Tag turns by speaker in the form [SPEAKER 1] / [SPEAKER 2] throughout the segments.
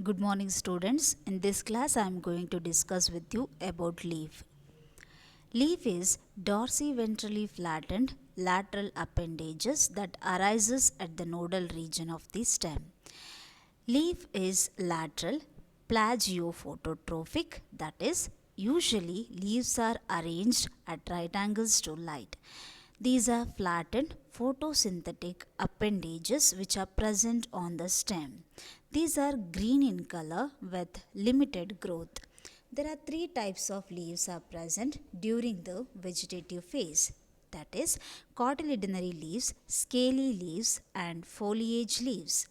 [SPEAKER 1] Good morning students. In this class I am going to discuss with you about leaf. Leaf is dorsiventrally flattened lateral appendages that arises at the nodal region of the stem. Leaf is lateral plagiophototropic, that is, usually leaves are arranged at right angles to light. These are flattened photosynthetic appendages which are present on the stem. These are green in color with limited growth. There are three types of leaves are present during the vegetative phase, that is cotyledonary leaves, scaly leaves and foliage leaves.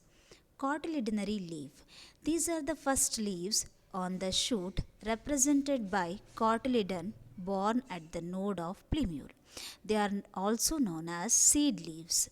[SPEAKER 1] Cotyledonary leaf. These are the first leaves on the shoot represented by cotyledon born at the node of plumule. They are also known as seed leaves.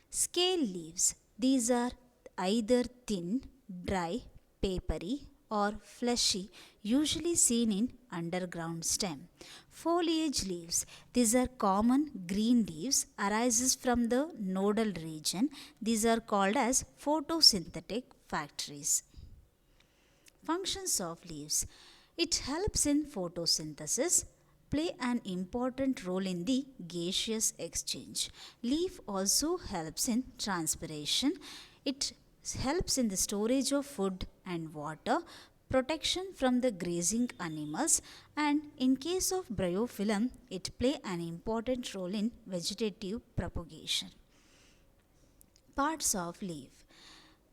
[SPEAKER 1] Scale leaves. These are either thin, dry, papery or fleshy, usually seen in underground stem. Foliage leaves. These are common green leaves arises from the nodal region. These are called as photosynthetic factories. Functions of leaves. It helps in photosynthesis, play an important role in the gaseous exchange. Leaf also helps in transpiration. It helps in the storage of food and water, protection from the grazing animals, and in case of bryophyllum, it play an important role in vegetative propagation. Parts of leaf.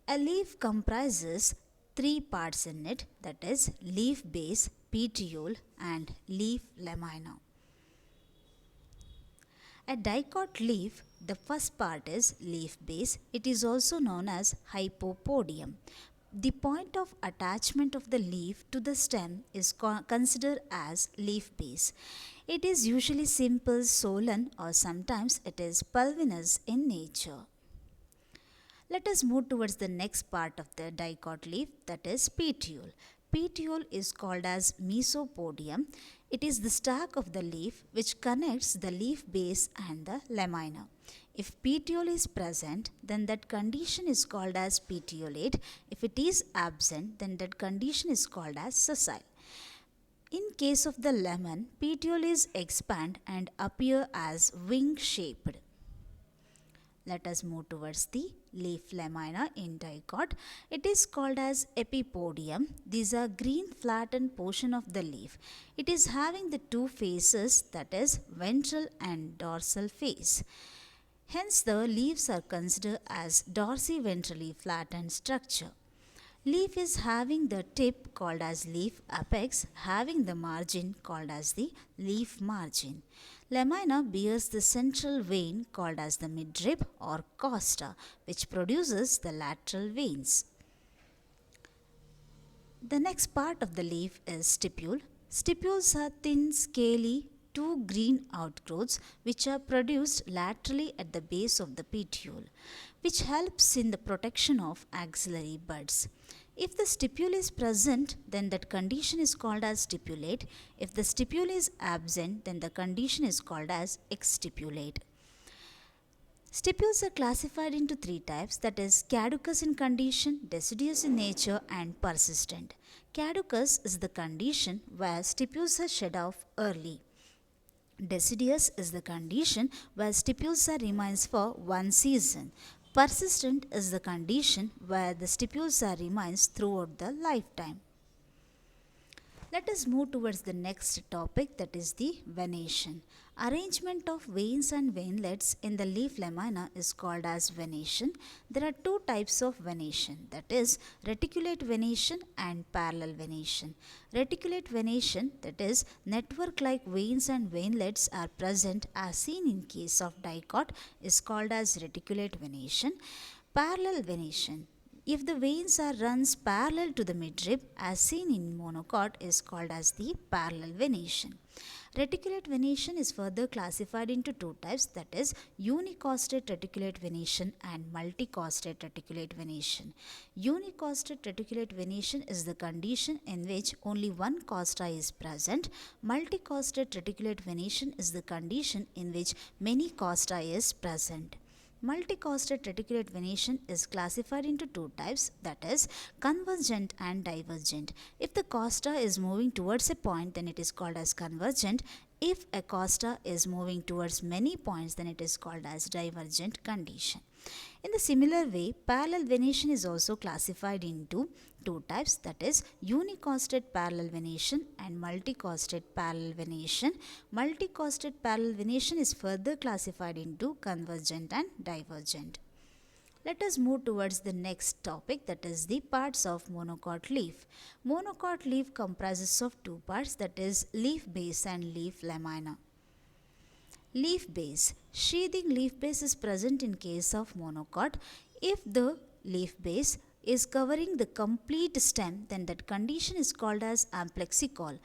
[SPEAKER 1] A leaf comprises three parts in it, that is leaf base, petiole and leaf lamina. A dicot leaf, the first part is leaf base. It is also known as hypopodium. The point of attachment of the leaf to the stem is considered as leaf base. It is usually simple solan or sometimes it is pulvinous in nature. Let us move towards the next part of the dicot leaf, that is petiole. Petiole is called as mesopodium. It is the stalk of the leaf which connects the leaf base and the lamina. If petiole is present, then that condition is called as petiolate. If it is absent, then that condition is called as sessile. In case of the lemon, petiole is expand and appear as wing shaped. Let us move towards the leaf lamina in dicot. It is called as epipodium. These are green flattened portion of the leaf. It is having the two faces, that is ventral and dorsal face. Hence the leaves are considered as dorsiventrally flattened structure. Leaf is having the tip called as leaf apex, having the margin called as the leaf margin. Lamina bears the central vein called as the midrib or costa, which produces the lateral veins. The next part of the leaf is stipule. Stipules are thin, scaly, two green outgrowths which are produced laterally at the base of the petiole, which helps in the protection of axillary buds. If the stipule is present, then that condition is called as stipulate. If the stipule is absent, then the condition is called as exstipulate. Stipules are classified into three types, that is caducous in condition, deciduous in nature and persistent. Caducous is the condition where stipules are shed off early. Deciduous is the condition where stipules are remains for one season. Persistent is the condition where the stipules are remains throughout the lifetime. Let us move towards the next topic, that is the venation. Arrangement of veins and veinlets in the leaf lamina is called as venation. There are two types of venation, that is reticulate venation and parallel venation. Reticulate venation, that is network like veins and veinlets are present as seen in case of dicot, is called as reticulate venation. Parallel venation, if the veins are runs parallel to the midrib as seen in monocot, is called as the parallel venation. Reticulate venation is further classified into two types, that is unicostate reticulate venation and multicostate reticulate venation. Unicostate reticulate venation is the condition in which only one costa is present. Multicostate reticulate venation is the condition in which many costa is present. Multicosted reticulate venation is classified into two types, that is convergent and divergent. If the costa is moving towards a point, then it is called as convergent. If a costa is moving towards many points, then it is called as divergent condition. In the similar way, parallel venation is also classified into two types, that is unicosted parallel venation and multicosted parallel venation. Multicosted parallel venation is further classified into convergent and divergent. Let us move towards the next topic, that is the parts of monocot leaf. Monocot leaf comprises of two parts, that is leaf base and leaf lamina. Leaf base. Sheathing leaf base is present in case of monocot. If the leaf base is covering the complete stem, then that condition is called as amplexicol.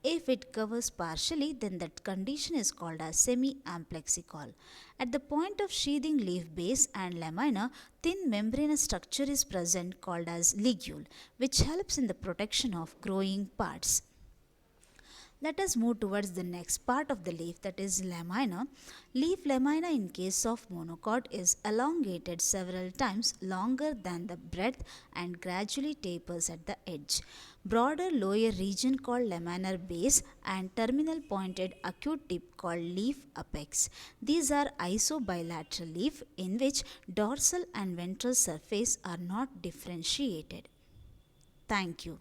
[SPEAKER 1] If it covers partially, then that condition is called as semi-amplexicol. At the point of sheathing leaf base and lamina, thin membranous structure is present called as ligule, which helps in the protection of growing parts. Let us move towards the next part of the leaf, that is lamina. Leaf lamina in case of monocot is elongated several times longer than the breadth and gradually tapers at the edge. Broader lower region called laminar base and terminal pointed acute tip called leaf apex. These are isobilateral leaf in which dorsal and ventral surface are not differentiated. Thank you.